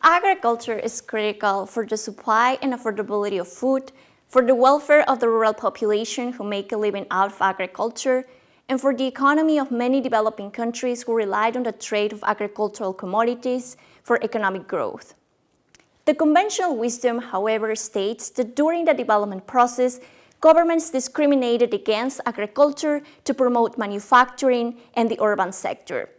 Agriculture is critical for the supply and affordability of food, for the welfare of the rural population who make a living out of agriculture, and for the economy of many developing countries who relied on the trade of agricultural commodities for economic growth. The conventional wisdom, however, states that during the development process, governments discriminated against agriculture to promote manufacturing and the urban sector.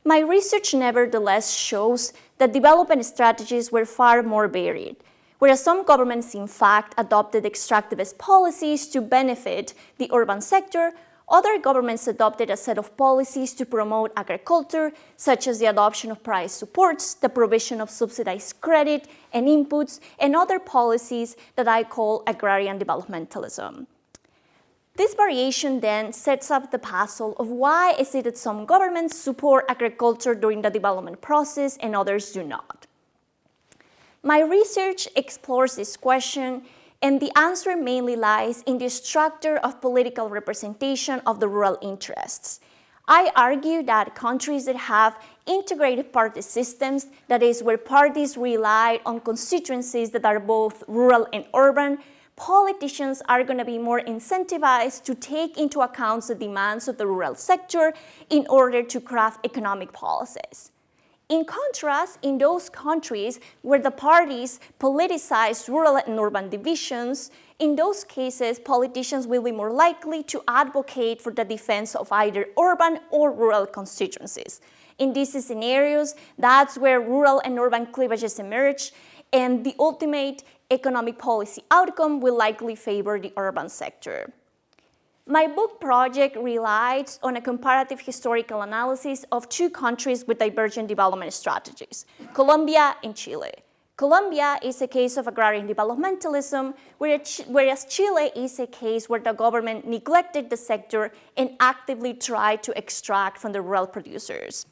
My research nevertheless shows that development strategies were far more varied. Whereas some governments in fact adopted extractivist policies to benefit the urban sector, other governments adopted a set of policies to promote agriculture, such as the adoption of price supports, the provision of subsidized credit and inputs, and other policies that I call agrarian developmentalism. This variation then sets up the puzzle of why is it that some governments support agriculture during the development process and others do not. My research explores this question, and the answer mainly lies in the structure of political representation of the rural interests. I argue that countries that have integrated party systems, that is, where parties rely on constituencies that are both rural and urban, politicians are going to be more incentivized to take into account the demands of the rural sector in order to craft economic policies. In contrast, in those countries where the parties politicize rural and urban divisions, in those cases, politicians will be more likely to advocate for the defense of either urban or rural constituencies. In these scenarios, that's where rural and urban cleavages emerge, and the ultimate economic policy outcome will likely favor the urban sector. My book project relies on a comparative historical analysis of two countries with divergent development strategies, Colombia and Chile. Colombia is a case of agrarian developmentalism, whereas Chile is a case where the government neglected the sector and actively tried to extract from the rural producers.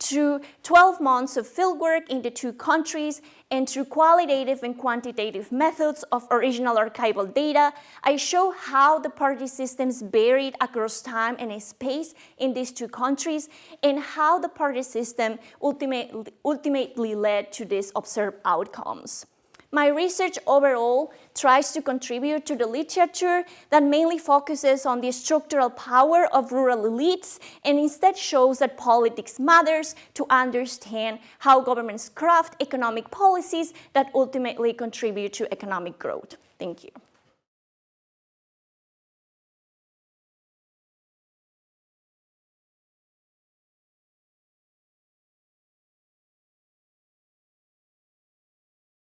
Through 12 months of fieldwork in the two countries and through qualitative and quantitative methods of original archival data, I show how the party systems varied across time and space in these two countries and how the party system ultimately led to these observed outcomes. My research overall tries to contribute to the literature that mainly focuses on the structural power of rural elites and instead shows that politics matters to understand how governments craft economic policies that ultimately contribute to economic growth. Thank you.